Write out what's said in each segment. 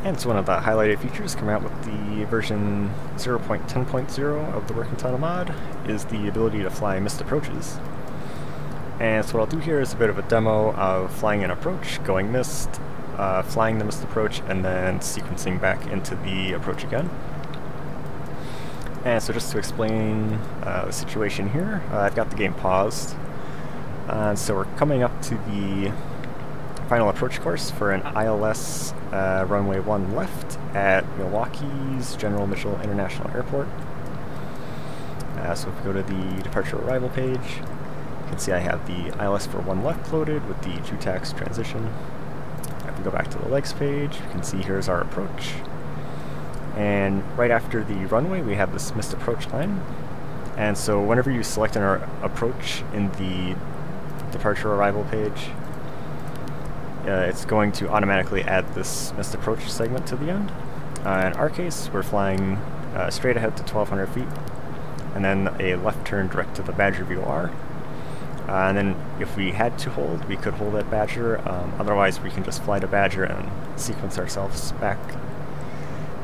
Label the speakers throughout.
Speaker 1: And so one of the highlighted features coming out with the version 0.10.0 of the Working Title mod is the ability to fly missed approaches. And so what I'll do here is a bit of a demo of flying an approach, going missed, flying the missed approach, and then sequencing back into the approach again. And so just to explain the situation here, I've got the game paused. So we're coming up to the final approach course for an ILS runway 1 left at Milwaukee's General Mitchell International Airport. So if we go to the departure arrival page, you can see I have the ILS for 1 left loaded with the GTX transition. If we go back to the legs page, you can see here's our approach. And right after the runway, we have this missed approach line. And so whenever you select an approach in the departure arrival page, it's going to automatically add this missed approach segment to the end. In our case, we're flying straight ahead to 1,200 feet, and then a left turn direct to the Badger VOR. And then if we had to hold, we could hold at Badger. Otherwise, we can just fly to Badger and sequence ourselves back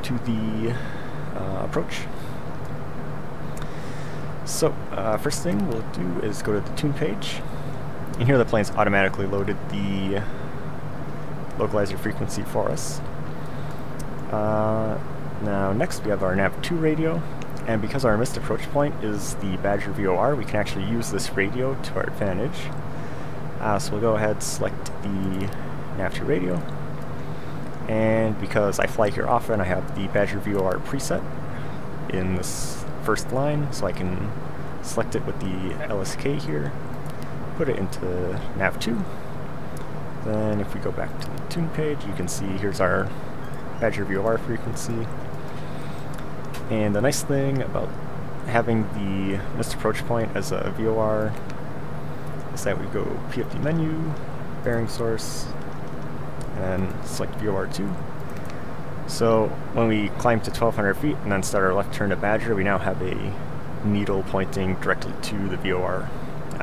Speaker 1: to the approach. So first thing we'll do is go to the tune page. And here the plane's automatically loaded the localizer frequency for us. Now next we have our nav2 radio, and because our missed approach point is the Badger VOR, we can actually use this radio to our advantage. So we'll go ahead, select the nav2 radio, and because I fly here often, I have the Badger VOR preset in this first line, so I can select it with the LSK here, put it into nav2. Then if we go back to the tune page, you can see here's our Badger VOR frequency. And the nice thing about having the missed approach point as a VOR is that we go PFD menu, bearing source, and select VOR2. So when we climb to 1,200 feet and then start our left turn to Badger, we now have a needle pointing directly to the VOR.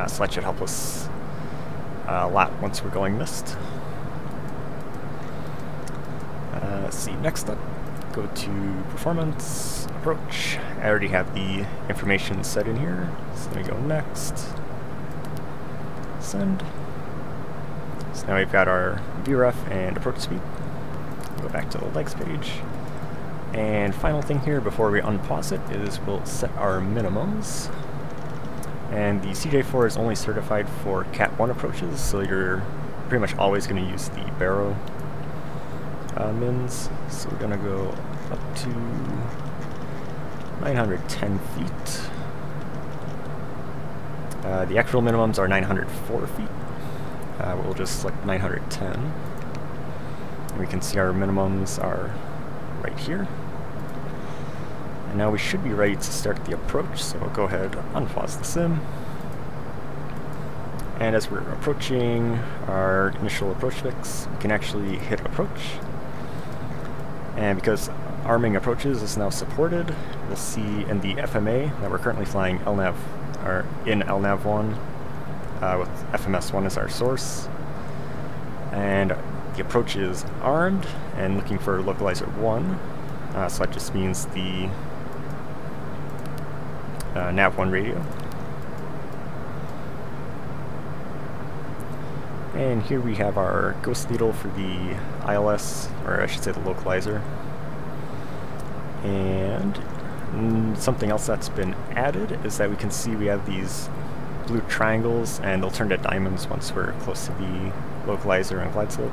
Speaker 1: So that should help us a lot once we're going missed. Let's see, next up, go to performance, approach. I already have the information set in here, so let me go next, send. So now we've got our VREF and approach speed. Go back to the legs page. And final thing here before we unpause it is we'll set our minimums. And the CJ4 is only certified for Cat 1 approaches, so you're pretty much always going to use the Barrow mins. So we're going to go up to 910 feet. The actual minimums are 904 feet. We'll just select 910. And we can see our minimums are right here. And now we should be ready to start the approach, so we'll go ahead and unpause the sim. And as we're approaching our initial approach fix, we can actually hit approach. And because arming approaches is now supported, we'll see in the FMA that we're currently flying LNAV, or in LNAV1, with FMS1 as our source. And the approach is armed and looking for localizer 1, so that just means the nav1 radio. And here we have our ghost needle for the ILS, or I should say the localizer. And something else that's been added is that we can see we have these blue triangles, and they'll turn to diamonds once we're close to the localizer and glide slope.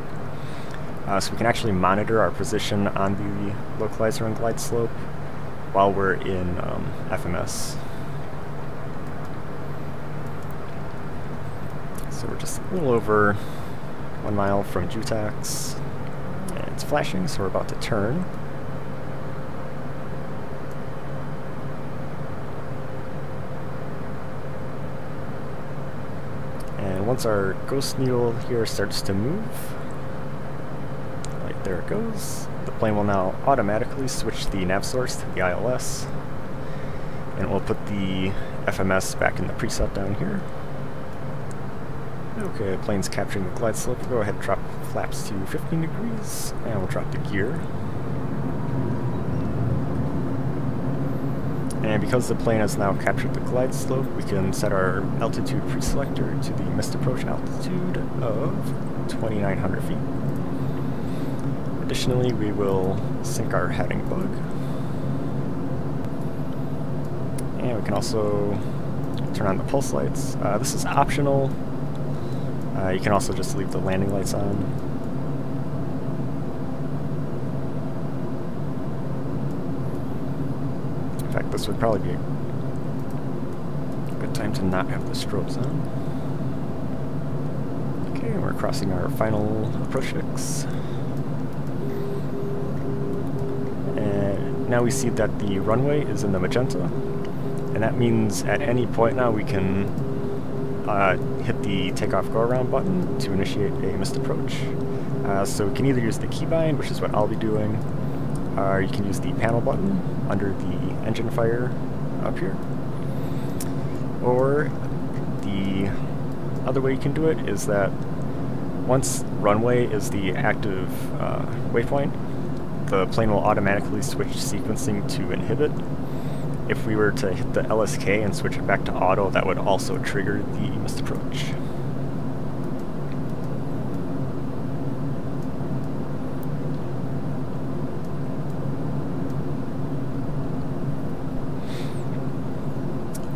Speaker 1: So we can actually monitor our position on the localizer and glide slope while we're in FMS. So we're just a little over 1 mile from GTX, and it's flashing, so we're about to turn. And once our ghost needle here starts to move, like there it goes, the plane will now automatically switch the nav source to the ILS, and we'll put the FMS back in the preset down here. Okay, the plane's capturing the glide slope. We'll go ahead and drop flaps to 15 degrees, and we'll drop the gear. And because the plane has now captured the glide slope, we can set our altitude pre-selector to the missed approach altitude of 2,900 feet. Additionally, we will sync our heading bug. And we can also turn on the pulse lights. This is optional. You can also just leave the landing lights on. In fact, this would probably be a good time to not have the strobes on. Okay, we're crossing our final approach fix. And now we see that the runway is in the magenta, and that means at any point now we can hit the takeoff go-around button to initiate a missed approach. So we can either use the keybind, which is what I'll be doing, or you can use the panel button under the engine fire up here. Or the other way you can do it is that once runway is the active waypoint, the plane will automatically switch sequencing to inhibit. If we were to hit the LSK and switch it back to auto, that would also trigger the missed approach.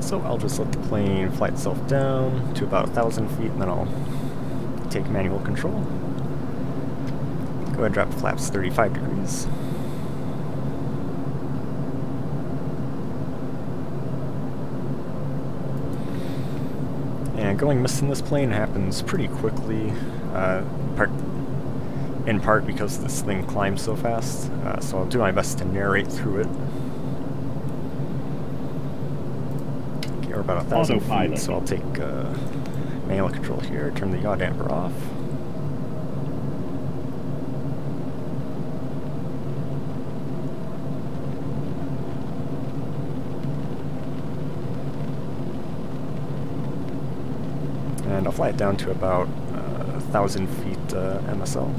Speaker 1: So I'll just let the plane fly itself down to about 1,000 feet, and then I'll take manual control. Go ahead and drop the flaps 35 degrees. And going missed in this plane happens pretty quickly, in part because this thing climbs so fast, so I'll do my best to narrate through it. Okay, we're about 1,000 feet, so I'll take manual control here, turn the yaw damper off. And I'll fly it down to about 1,000 feet MSL.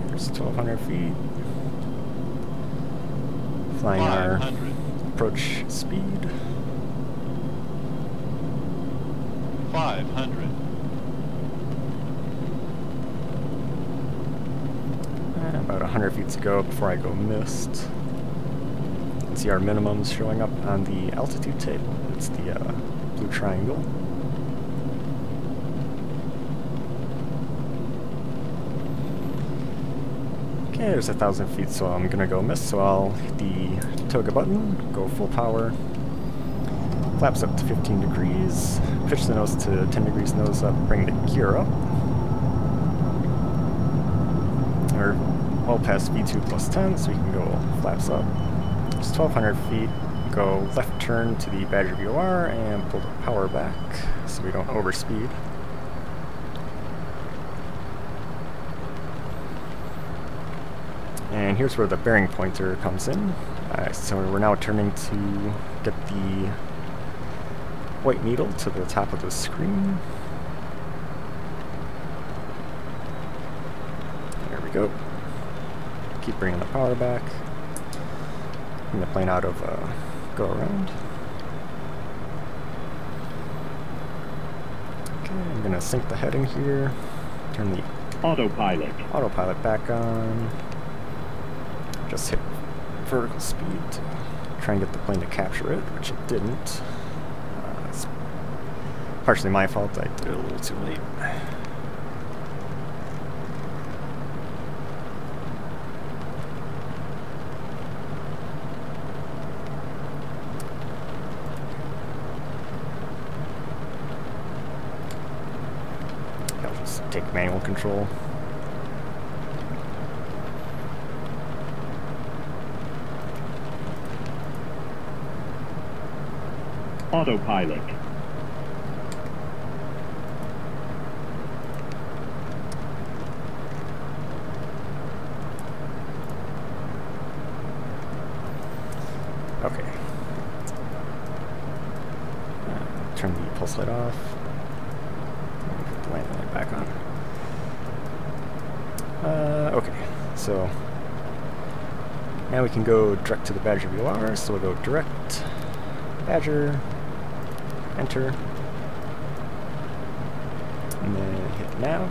Speaker 1: There's 1,200 feet. Flying our approach speed.
Speaker 2: 500.
Speaker 1: About 100 feet to go before I go missed. You can see our minimums showing up on the altitude table. It's the blue triangle. Okay, there's 1,000 feet, so I'm gonna go miss, so I'll hit the toga button, go full power, flaps up to 15 degrees, pitch the nose to 10 degrees nose up, bring the gear up. We're well past V2 plus 10, so we can go flaps up. It's 1,200 feet, go left turn to the Badger VOR and pull the power back so we don't overspeed. And here's where the bearing pointer comes in. So we're now turning to get the white needle to the top of the screen. There we go. Keep bringing the power back. Bring the plane out of go around. Okay, I'm gonna sync the heading here. Turn the autopilot back on. Just hit vertical speed to try and get the plane to capture it, which it didn't. It's partially my fault, I did it a little too late. I'll just take manual control.
Speaker 3: Autopilot.
Speaker 1: Okay. Turn the pulse light off. Put the landing light back on. Okay, so now we can go direct to the Badger VR, so we'll go direct, Badger, enter, and then hit nav.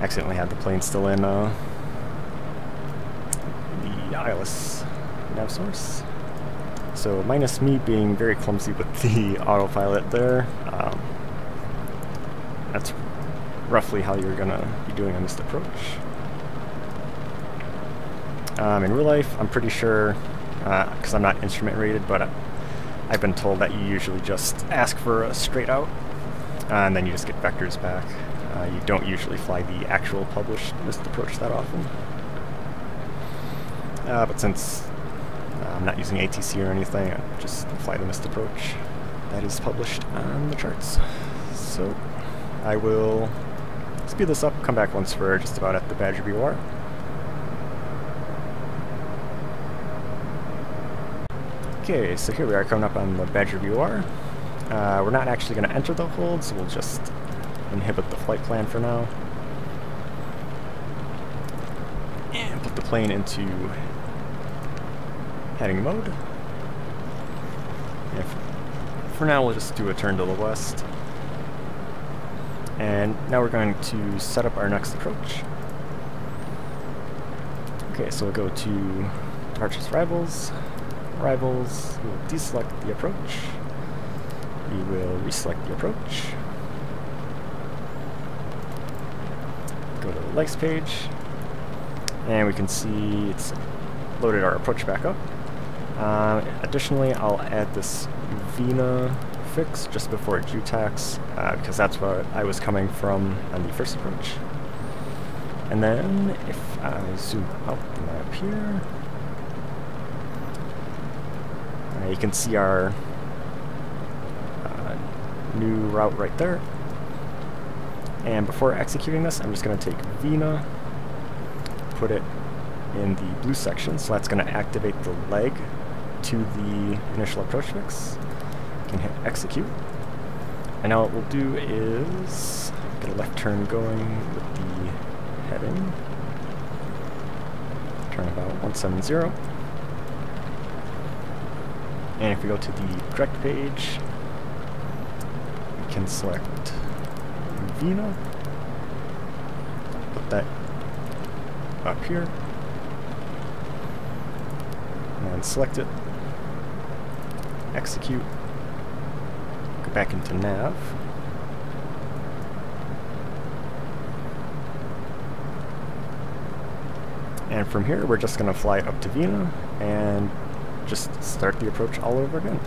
Speaker 1: Accidentally had the plane still in the ILS nav source. So minus me being very clumsy with the autopilot there, that's roughly how you're gonna be doing on this approach. In real life, I'm pretty sure, because I'm not instrument rated, but I've been told that you usually just ask for a straight out, and then you just get vectors back. You don't usually fly the actual published missed approach that often. But since I'm not using ATC or anything, I just fly the missed approach that is published on the charts. So I will speed this up, come back once we're just about at the Badger VR. Okay, so here we are coming up on the Badger VR. We're not actually going to enter the hold, so we'll just inhibit the flight plan for now. And put the plane into heading mode. And for now, we'll just do a turn to the west. And now we're going to set up our next approach. Okay, so we'll go to Departures Rivals. Rivals, we'll deselect the approach. We will reselect the approach. Go to the likes page, and we can see it's loaded our approach back up. Additionally, I'll add this VINA fix just before GTX, because that's what I was coming from on the first approach. And then, if I zoom out the map here, you can see our new route right there. And before executing this, I'm just going to take VINA, put it in the blue section, so that's going to activate the leg to the initial approach fix. You can hit execute. And now what we'll do is get a left turn going with the heading. Turn about 170. And if we go to the correct page, we can select VINA, put that up here, and select it, execute, go back into nav, and from here we're just going to fly up to VINA and just start the approach all over again.